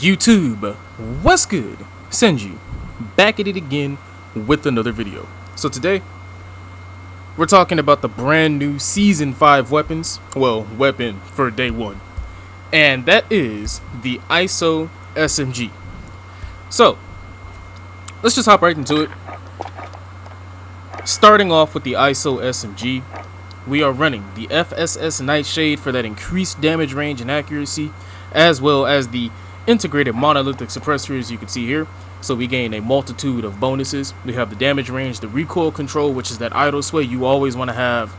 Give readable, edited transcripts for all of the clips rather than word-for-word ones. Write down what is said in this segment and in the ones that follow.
YouTube, what's good? Senju, back at it again with another video. So today, we're talking about the brand new Season 5 weapons. Well, weapon for day 1. And that is the ISO SMG. So, let's just hop right into it. Starting off with the ISO SMG, we are running the FSS Nightshade for that increased damage range and accuracy, as well as the integrated monolithic suppressor, as you can see here. So we gain a multitude of bonuses. We have the damage range, the recoil control, which is that idle sway. You always want to have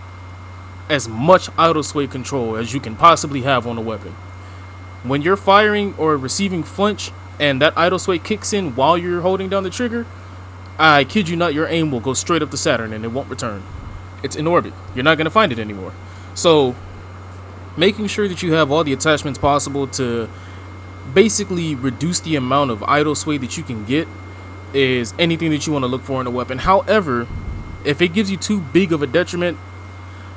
as much idle sway control as you can possibly have on a weapon. When you're firing or receiving flinch and that idle sway kicks in while you're holding down the trigger, I kid you not, your aim will go straight up to Saturn and it won't return. It's in orbit. You're not going to find it anymore. So making sure that you have all the attachments possible to basically reduce the amount of idle sway that you can get is anything that you want to look for in a weapon. However, if it gives you too big of a detriment,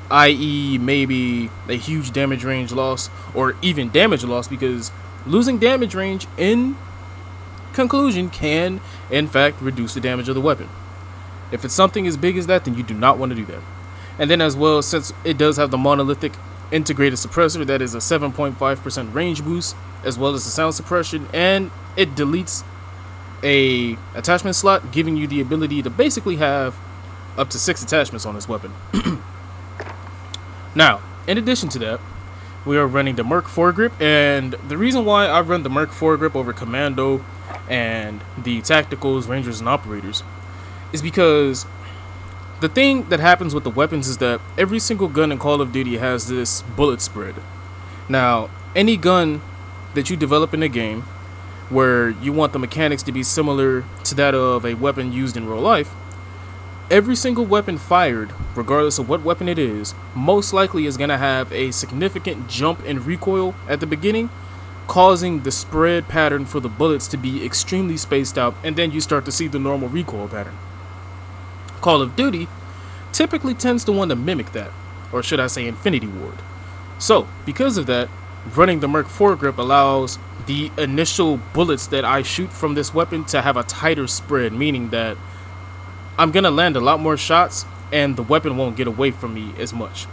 i.e. maybe a huge damage range loss or even damage loss, because losing damage range in conclusion can in fact reduce the damage of the weapon. If it's something as big as that, then you do not want to do that. And then as well, since it does have the monolithic integrated suppressor, that is a 7.5% range boost, as well as the sound suppression, and it deletes a attachment slot, giving you the ability to basically have up to 6 attachments on this weapon. Now, in addition to that, we are running the Merc foregrip, and the reason why I run the Merc foregrip over Commando and the Tacticals, Rangers, and Operators is because the thing that happens with the weapons is that every single gun in Call of Duty has this bullet spread. Now, any gun that you develop in a game where you want the mechanics to be similar to that of a weapon used in real life, every single weapon fired, regardless of what weapon it is, most likely is going to have a significant jump in recoil at the beginning, causing the spread pattern for the bullets to be extremely spaced out, and then you start to see the normal recoil pattern. Call of Duty typically tends to want to mimic that, or should I say Infinity Ward. So, because of that, running the Merc foregrip allows the initial bullets that I shoot from this weapon to have a tighter spread, meaning that I'm going to land a lot more shots and the weapon won't get away from me as much.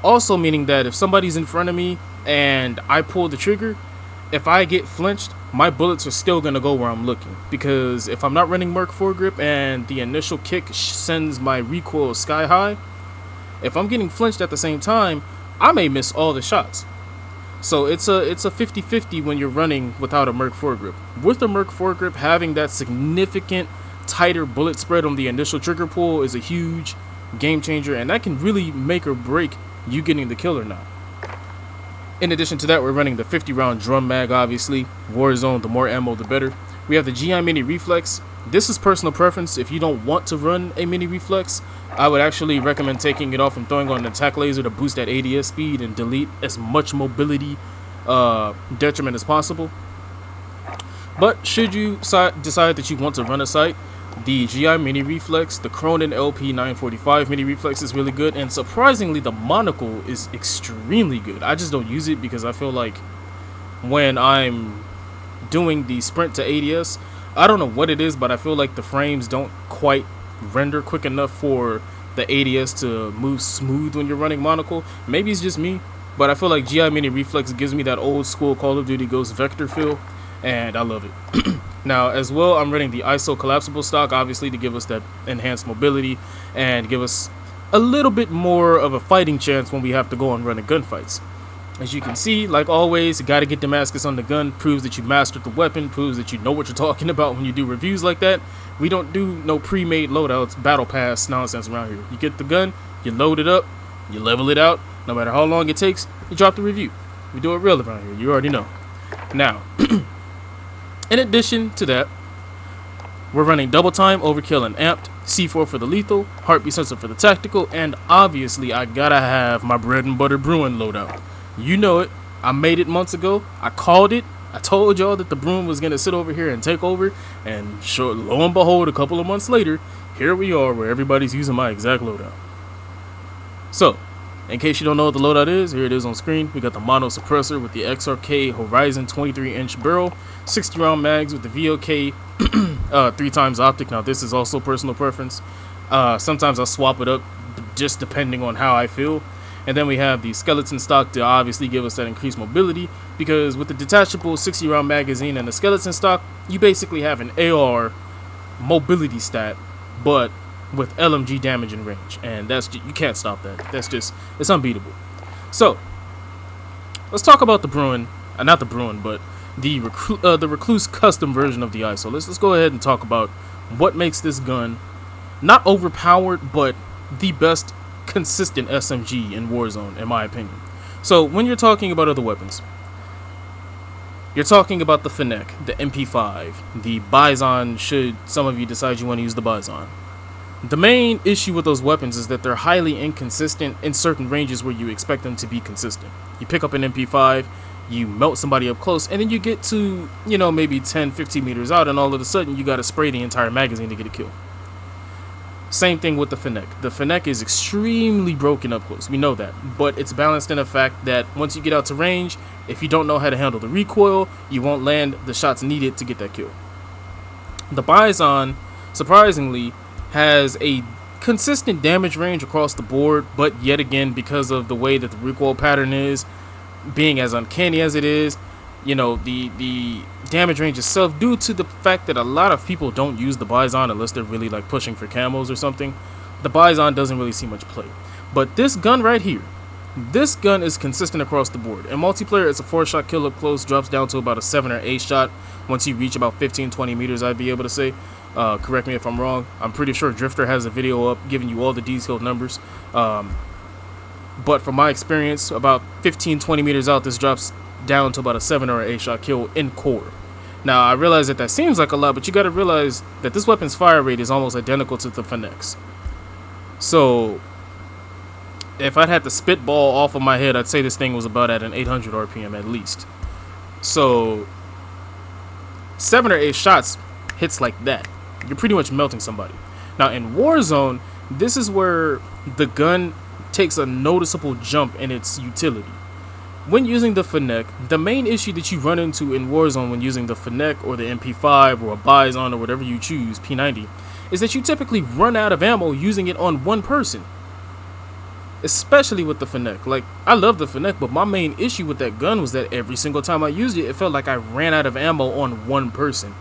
Also meaning that if somebody's in front of me and I pull the trigger, if I get flinched, my bullets are still going to go where I'm looking. Because if I'm not running Merc foregrip and the initial kick sends my recoil sky high, if I'm getting flinched at the same time, I may miss all the shots. So it's a 50-50 when you're running without a Merc foregrip. With the Merc foregrip, having that significant tighter bullet spread on the initial trigger pull is a huge game changer, and that can really make or break you getting the kill or not. In addition to that, we're running the 50-round drum mag, obviously. Warzone, the more ammo, the better. We have the GI Mini Reflex. This is personal preference. If you don't want to run a Mini Reflex, I would actually recommend taking it off and throwing on an attack laser to boost that ADS speed and delete as much mobility detriment as possible. But should you decide that you want to run a sight, the GI Mini Reflex, the Cronin LP 945 Mini Reflex is really good, and surprisingly the monocle is extremely good. I just don't use it because I feel like when I'm doing the sprint to ADS, I don't know what it is, but I feel like the frames don't quite render quick enough for the ADS to move smooth when you're running monocle. Maybe it's just me, but I feel like GI Mini Reflex gives me that old school Call of Duty Ghost vector feel, and I love it. Now, as well, I'm running the ISO collapsible stock, obviously, to give us that enhanced mobility and give us a little bit more of a fighting chance when we have to go and run gunfights. As you can see, like always, you got to get Damascus on the gun. Proves that you mastered the weapon, proves that you know what you're talking about when you do reviews like that. We don't do no pre-made loadouts, battle pass nonsense around here. You get the gun, you load it up, you level it out. No matter how long it takes, you drop the review. We do it real around here. You already know. Now, in addition to that, we're running double time, overkill, and amped, C4 for the lethal, heartbeat sensor for the tactical, and obviously I gotta have my bread and butter Bruin loadout. You know it. I made it months ago. I called it. I told y'all that the Bruin was gonna sit over here and take over, and sure, lo and behold, a couple of months later, here we are where everybody's using my exact loadout. So, In case you don't know what the loadout is, here it is on screen. We got the mono suppressor with the XRK Horizon 23-inch barrel, 60 round mags with the VOK 3x optic. Now this is also personal preference. Sometimes I'll swap it up just depending on how I feel. And then we have the skeleton stock to obviously give us that increased mobility, because with the detachable 60 round magazine and the skeleton stock, you basically have an AR mobility stat, but with LMG damage and range, and you can't stop that. It's unbeatable. So let's talk about the Bruin, not the Bruin, but the Recluse custom version of the ISO. Let's go ahead and talk about what makes this gun not overpowered, but the best consistent SMG in Warzone, in my opinion. So when you're talking about other weapons, you're talking about the Fennec, the MP5, the Bison, should some of you decide you want to use the Bison. The main issue with those weapons is that they're highly inconsistent in certain ranges where you expect them to be consistent. You pick up an MP5, you melt somebody up close, and then you get to, maybe 10, 15 meters out, and all of a sudden you gotta spray the entire magazine to get a kill. Same thing with the Fennec. The Fennec is extremely broken up close, we know that, but it's balanced in the fact that once you get out to range, if you don't know how to handle the recoil, you won't land the shots needed to get that kill. The Bison, surprisingly, has a consistent damage range across the board, but yet again, because of the way that the recoil pattern is, being as uncanny as it is, the damage range itself, due to the fact that a lot of people don't use the Bison unless they're really like pushing for camos or something, the Bison doesn't really see much play. But this gun right here, this gun is consistent across the board. In multiplayer, it's a 4-shot kill up close, drops down to about a 7 or 8 shot once you reach about 15-20 meters, I'd be able to say. Correct me if I'm wrong. I'm pretty sure Drifter has a video up giving you all the detailed numbers. But from my experience, about 15-20 meters out, this drops down to about a 7 or 8 shot kill in core. Now, I realize that seems like a lot, but you got to realize that this weapon's fire rate is almost identical to the Fennec's. So if I'd had to spitball off of my head, I'd say this thing was about at an 800 RPM at least. So 7 or 8 shots hits like that, you're pretty much melting somebody. Now in Warzone, this is where the gun takes a noticeable jump in its utility. When using the Fennec, the main issue that you run into in Warzone when using the Fennec or the MP5 or a Bison or whatever you choose, P90, is that you typically run out of ammo using it on one person. Especially with the Fennec. Like, I love the Fennec, but my main issue with that gun was that every single time I used it, it felt like I ran out of ammo on one person.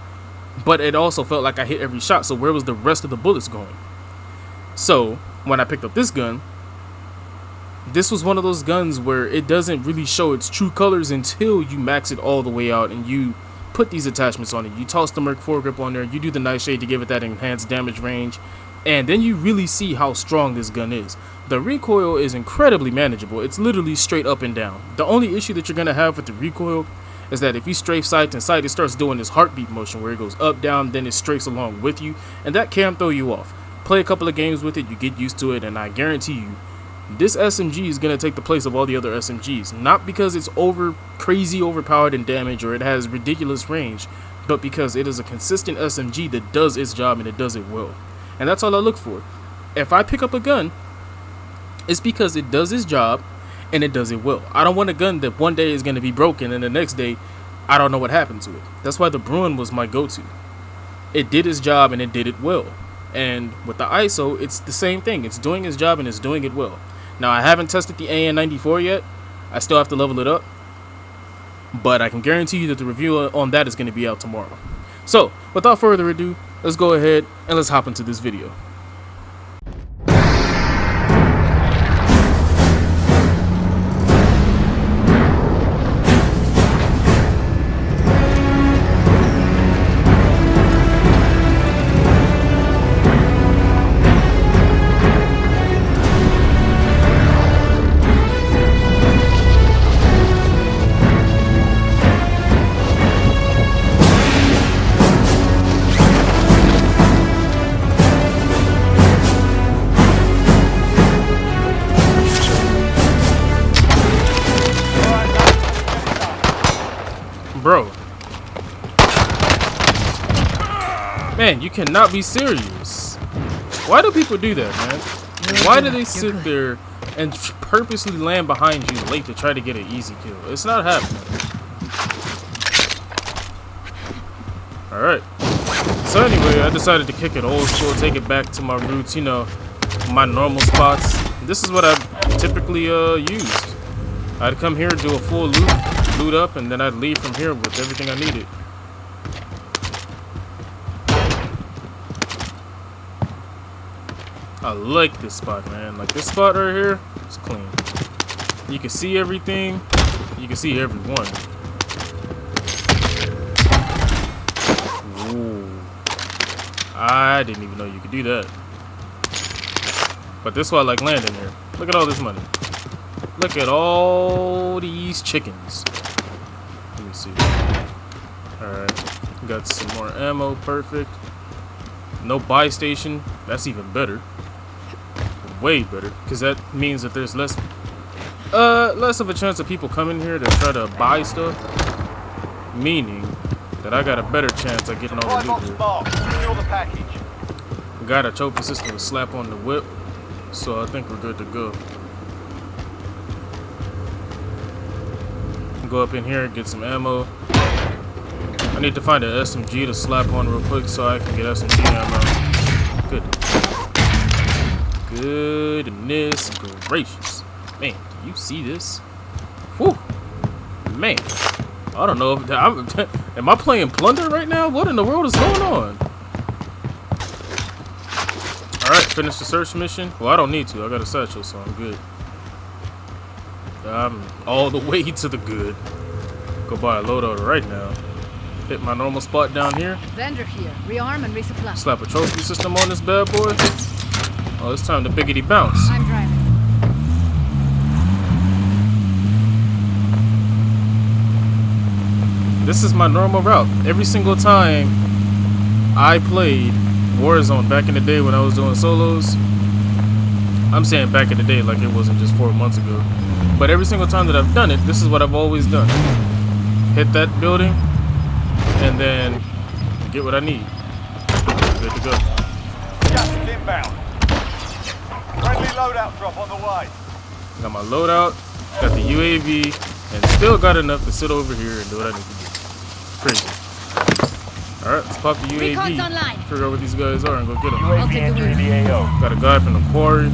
But it also felt like I hit every shot, so where was the rest of the bullets going? So, when I picked up this gun, this was one of those guns where it doesn't really show its true colors until you max it all the way out and you put these attachments on it. You toss the Merc foregrip on there, you do the Nightshade to give it that enhanced damage range, and then you really see how strong this gun is. The recoil is incredibly manageable. It's literally straight up and down. The only issue that you're going to have with the recoil is that if you strafe side to side, it starts doing this heartbeat motion where it goes up, down, then it strafes along with you, and that can throw you off. Play a couple of games with it, you get used to it, and I guarantee you, this SMG is going to take the place of all the other SMGs. Not because it's crazy overpowered in damage or it has ridiculous range, but because it is a consistent SMG that does its job and it does it well. And that's all I look for. If I pick up a gun, it's because it does its job and it does it well. I don't want a gun that one day is going to be broken and the next day I don't know what happened to it. That's why the Bruin was my go-to. It did its job and it did it well. And with the ISO, it's the same thing. It's doing its job and it's doing it well. Now, I haven't tested the AN94 yet. I still have to level it up. But I can guarantee you that the review on that is going to be out tomorrow. So, without further ado, let's go ahead and let's hop into this video. Bro. Man, you cannot be serious. Why do people do that, man? Why do they sit there and purposely land behind you late to try to get an easy kill. It's not happening. Alright. So anyway, I decided to kick it old school, take it back to my roots, you know, my normal spots. This is what I typically used. I'd come here, do a full loot up, and then I'd leave from here with everything I needed. I like this spot, man. Like this spot right here, it's clean. You can see everything. You can see everyone. Ooh. I didn't even know you could do that. But this is why I like landing here. Look at all this money. Look at all these chickens. Let me see. Alright. Got some more ammo. Perfect. No buy station. That's even better. Way better. Because that means that there's less of a chance of people coming here to try to buy stuff. Meaning that I got a better chance of getting all the loot here. Got a trophy system to slap on the whip. So I think we're good to go. Go up in here and get some ammo. I need to find an SMG to slap on real quick so I can get SMG ammo. Good. Goodness gracious. Man, do you see this? Whew. Man. I don't know if am I playing Plunder right now? What in the world is going on? Alright, finish the search mission. Well, I don't need to. I got a satchel, so I'm good. I'm all the way to the good. Go buy a loadout right now. Hit my normal spot down here. Vendor here. Rearm and resupply. Slap a trophy system on this bad boy. Oh, it's time to biggity bounce. I'm driving. This is my normal route. Every single time I played Warzone back in the day when I was doing solos. I'm saying back in the day like it wasn't just 4 months ago. But every single time that I've done it, this is what I've always done. Hit that building, and then get what I need. Good to go. Just inbound. Friendly loadout drop on the way. Got my loadout, got the UAV, and still got enough to sit over here and do what I need to do. Crazy. Alright, let's pop the UAV. Figure out what these guys are and go get them. UAV entering the AO. Got a guy from the quarry.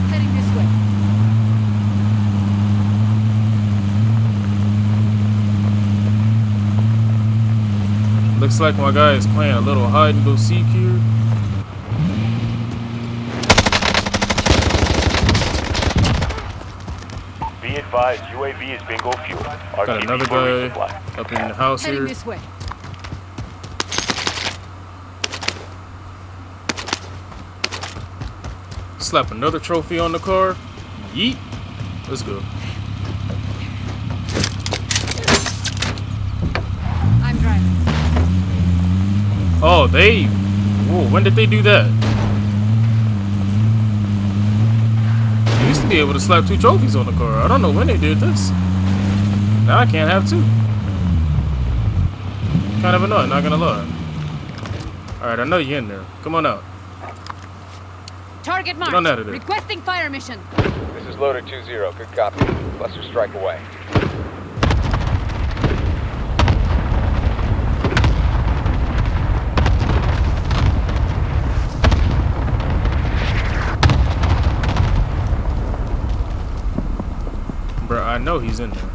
Heading this way. Looks like my guy is playing a little hide and go seek here. Be advised, UAV is bingo fuel. Got another guy up in the house Heading here. this way. Slap another trophy on the car. Yeet. Let's go. I'm driving. Oh, they... Whoa, when did they do that? They used to be able to slap 2 trophies on the car. I don't know when they did this. Now I can't have 2. Kind of annoying, not gonna lie. Alright, I know you're in there. Come on out. Target marked. Get on out of there. Requesting fire mission. This is Loader 2-0. Good copy. Cluster strike away. Bruh, I know he's in there.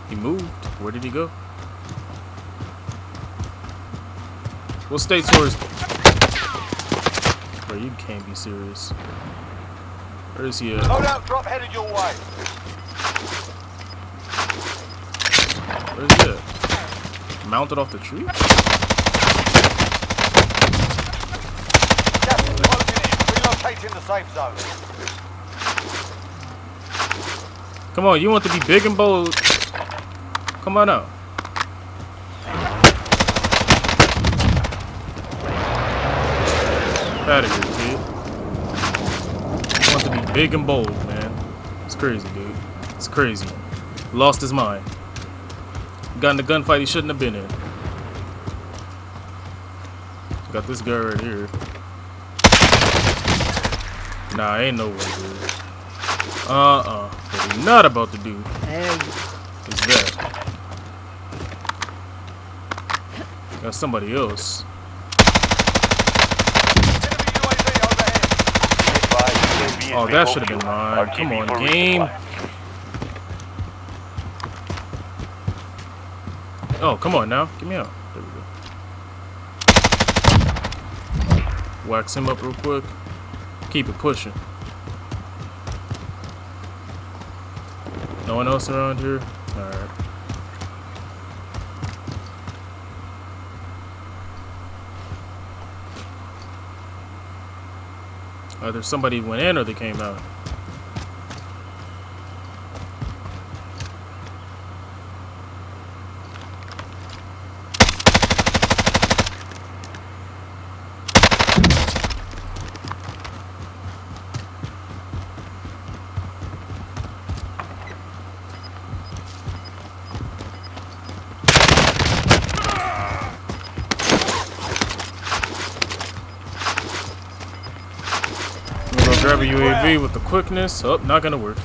He moved. Where did he go? What state tours? Bro, you can't be serious. Where is he at? Loadout drop headed your way. Where is he at? Mounted off the tree? Gas is closing in. Relocating the safe zone. Come on, you want to be big and bold. Come on out. Out of here, kid. You want to be big and bold, man. It's crazy, dude. It's crazy. Lost his mind. Got in a gunfight he shouldn't have been in. Got this guy right here. Nah, ain't no way, dude. What we're not about to do is that. Got somebody else. Oh, that should have been mine. Come on, game. Oh, come on now. Get me out. There we go. Wax him up real quick. Keep it pushing. No one else around here? Alright. Either somebody went in or they came out. Grab a UAV with the quickness. Oh, not gonna work.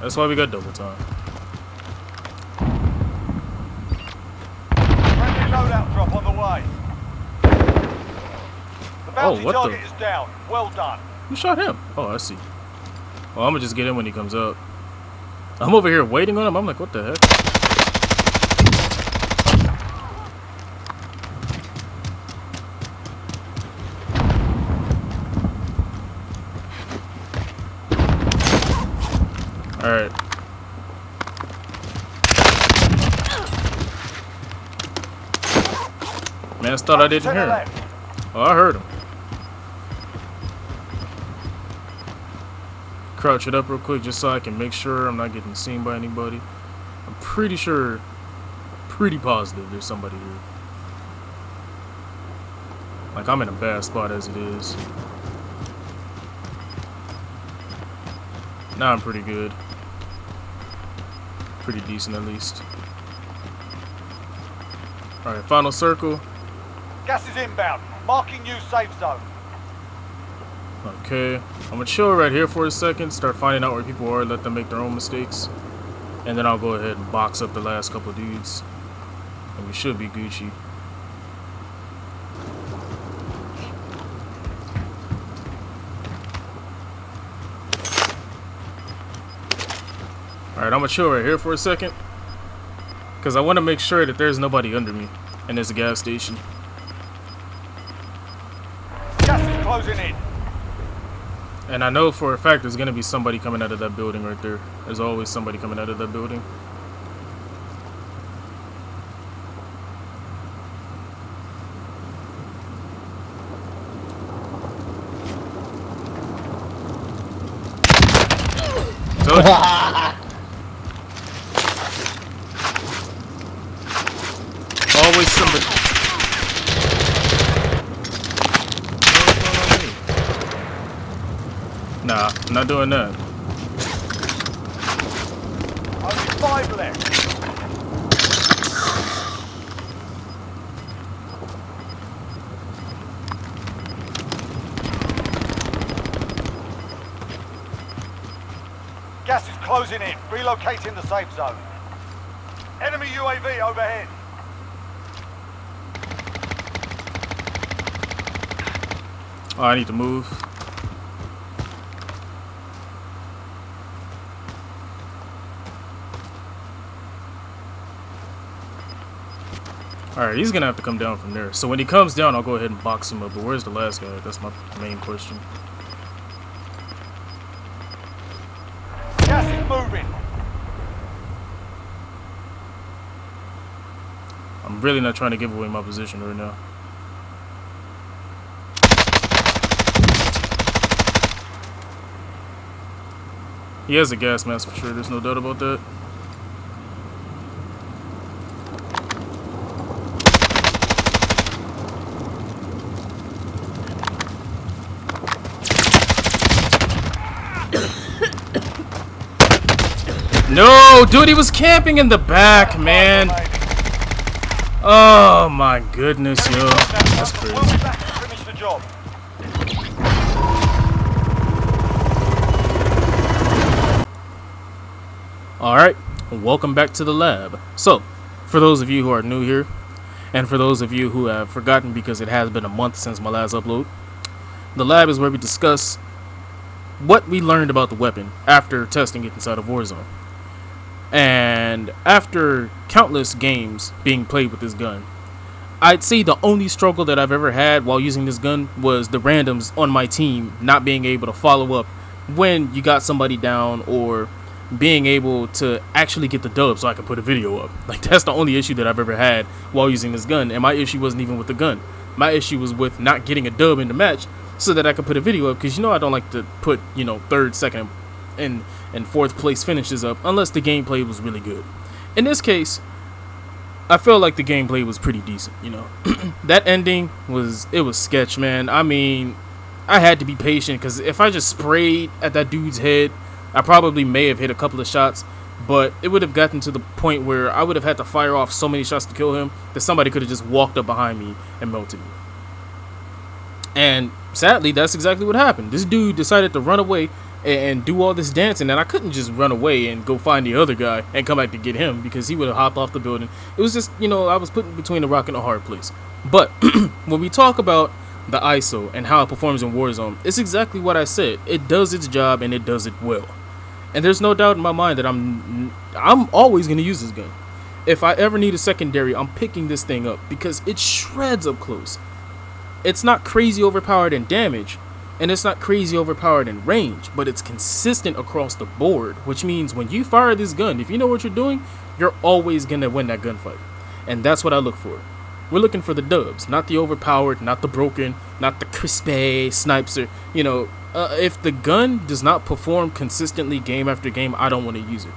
That's why we got double time. Friendly loadout drop on the way. The bounty what target the? is down. Well done. Who shot him? Oh, I see. Well, I'm gonna just get in when he comes out. I'm over here waiting on him. I'm like, what the heck? Alright. Man, I thought I didn't hear him. Oh, I heard him. Crouch it up real quick just so I can make sure I'm not getting seen by anybody. I'm pretty sure, pretty positive there's somebody here. Like, I'm in a bad spot as it is. Now I'm pretty good. Pretty decent at least. Alright, final circle. Gas is inbound. Marking new safe zone. Okay, I'm gonna chill right here for a second, start finding out where people are, let them make their own mistakes. And then I'll go ahead and box up the last couple dudes. And we should be Gucci. Alright, I'm gonna chill right here for a second. Because I want to make sure that there's nobody under me. And there's a gas station. Gas is closing in. And I know for a fact there's gonna be somebody coming out of that building right there. There's always somebody coming out of that building. Told you. Always somebody. Nah, I'm not doing that. Only 5 left. Gas is closing in. Relocating the safe zone. Enemy UAV overhead. Oh, I need to move. Alright, he's gonna have to come down from there. So when he comes down, I'll go ahead and box him up. But where's the last guy? That's my main question. Gas is moving. I'm really not trying to give away my position right now. He has a gas mask for sure, there's no doubt about that. No, dude, he was camping in the back, man. Oh my goodness, yo. That's crazy. job. Alright, welcome back to the lab. So, for those of you who are new here, and for those of you who have forgotten because it has been a month since my last upload, the lab is where we discuss what we learned about the weapon after testing it inside of Warzone. And after countless games being played with this gun, I'd say the only struggle that I've ever had while using this gun was the randoms on my team not being able to follow up when you got somebody down, or being able to actually get the dub so I can put a video up. Like, that's the only issue that I've ever had while using this gun, and my issue wasn't even with the gun. My issue was with not getting a dub in the match so that I could put a video up, because I don't like to put, third, second, and fourth place finishes up unless the gameplay was really good. In this case, I felt like the gameplay was pretty decent, That ending was sketch, man. I mean, I had to be patient, because if I just sprayed at that dude's head, I probably may have hit a couple of shots, but it would have gotten to the point where I would have had to fire off so many shots to kill him that somebody could have just walked up behind me and melted me. And sadly, that's exactly what happened. This dude decided to run away and do all this dancing, and I couldn't just run away and go find the other guy and come back to get him, because he would have hopped off the building. It was just, I was put between a rock and a hard place. But when we talk about the ISO and how it performs in Warzone, it's exactly what I said. It does its job, and it does it well. And there's no doubt in my mind that I'm always going to use this gun. If I ever need a secondary, I'm picking this thing up, because it shreds up close. It's not crazy overpowered in damage, and it's not crazy overpowered in range, but it's consistent across the board, which means when you fire this gun, if you know what you're doing, you're always going to win that gunfight. And that's what I look for. We're looking for the dubs, not the overpowered, not the broken, not the crispy snipes. Or, if the gun does not perform consistently game after game, I don't want to use it.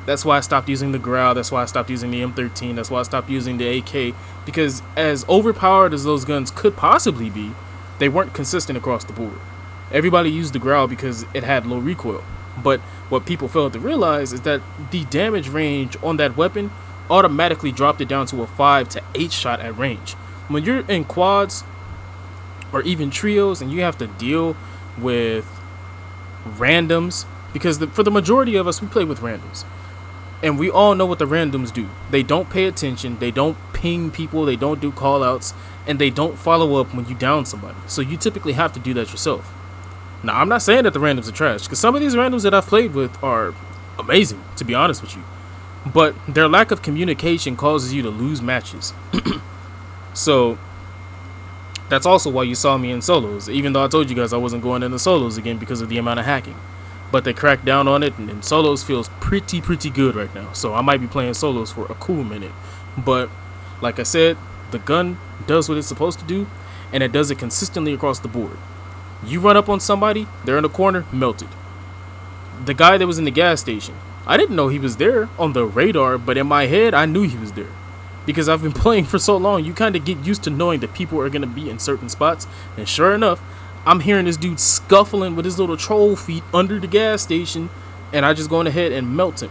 That's why I stopped using the Growl. That's why I stopped using the M13. That's why I stopped using the AK. Because as overpowered as those guns could possibly be, they weren't consistent across the board. Everybody used the Growl because it had low recoil. But what people failed to realize is that the damage range on that weapon automatically dropped it down to a 5 to 8 shot at range. When you're in quads or even trios and you have to deal with randoms, because for the majority of us, we play with randoms, and we all know what the randoms do. They don't pay attention, they don't ping people, they don't do call outs, and they don't follow up when you down somebody. So you typically have to do that yourself. Now, I'm not saying that the randoms are trash, because some of these randoms that I've played with are amazing, to be honest with you. But their lack of communication causes you to lose matches. So that's also why you saw me in solos, even though I told you guys I wasn't going into solos again because of the amount of hacking. But they cracked down on it, and solos feels pretty good right now. So I might be playing solos for a cool minute. But like I said, the gun does what it's supposed to do, and it does it consistently across the board. You run up on somebody, they're in the corner, melted. The guy that was in the gas station, I didn't know he was there on the radar, but in my head, I knew he was there. Because I've been playing for so long, you kind of get used to knowing that people are going to be in certain spots. And sure enough, I'm hearing this dude scuffling with his little troll feet under the gas station, and I just go ahead and melt him.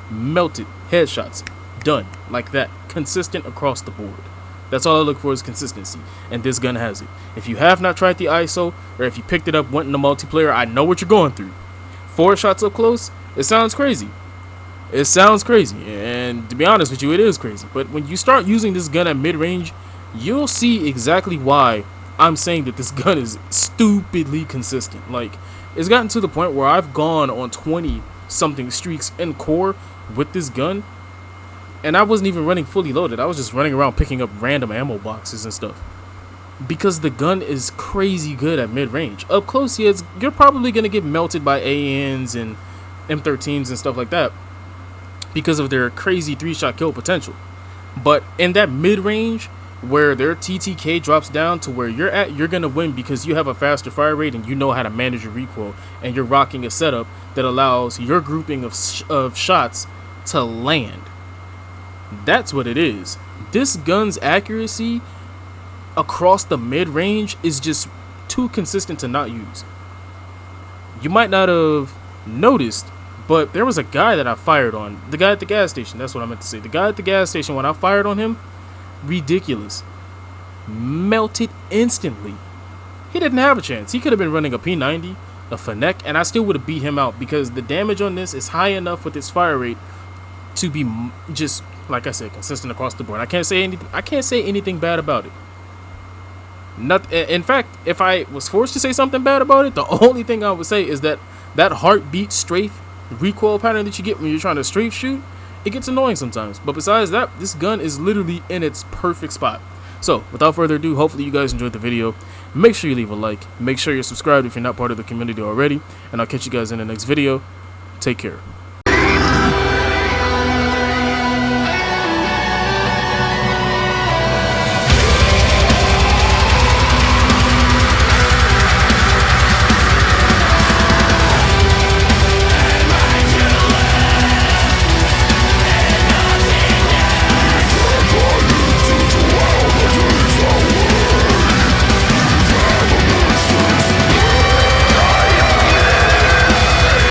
Melted. Headshots. Done. Like that. Consistent across the board. That's all I look for, is consistency. And this gun has it. If you have not tried the ISO, or if you picked it up, went in the multiplayer, I know what you're going through. 4 shots up close, it sounds crazy. It sounds crazy, and to be honest with you, it is crazy. But when you start using this gun at mid-range, you'll see exactly why I'm saying that this gun is stupidly consistent. Like, it's gotten to the point where I've gone on 20-something streaks in core with this gun, and I wasn't even running fully loaded. I was just running around picking up random ammo boxes and stuff. Because the gun is crazy good at mid-range. Up close, you're probably going to get melted by ANs and M13s and stuff like that, because of their crazy 3-shot kill potential. But in that mid-range, where their TTK drops down to where you're at, you're going to win because you have a faster fire rate and you know how to manage your recoil, and you're rocking a setup that allows your grouping of shots to land. That's what it is. This gun's accuracy across the mid-range is just too consistent to not use. You might not have noticed, but there was a guy that I fired on. The guy at the gas station. That's what I meant to say. The guy at the gas station, when I fired on him, ridiculous. Melted instantly. he didn't have a chance. He could have been running a P90, a Fennec, and I still would have beat him out because the damage on this is high enough with its fire rate to be just, like I said, consistent across the board. I can't say anything bad about it. In fact, if I was forced to say something bad about it, the only thing I would say is that heartbeat strafe recoil pattern that you get when you're trying to strafe shoot, it gets annoying sometimes. But besides that, this gun is literally in its perfect spot. So, without further ado, hopefully you guys enjoyed the video. Make sure you leave a like. Make sure you're subscribed if you're not part of the community already. And I'll catch you guys in the next video. Take care.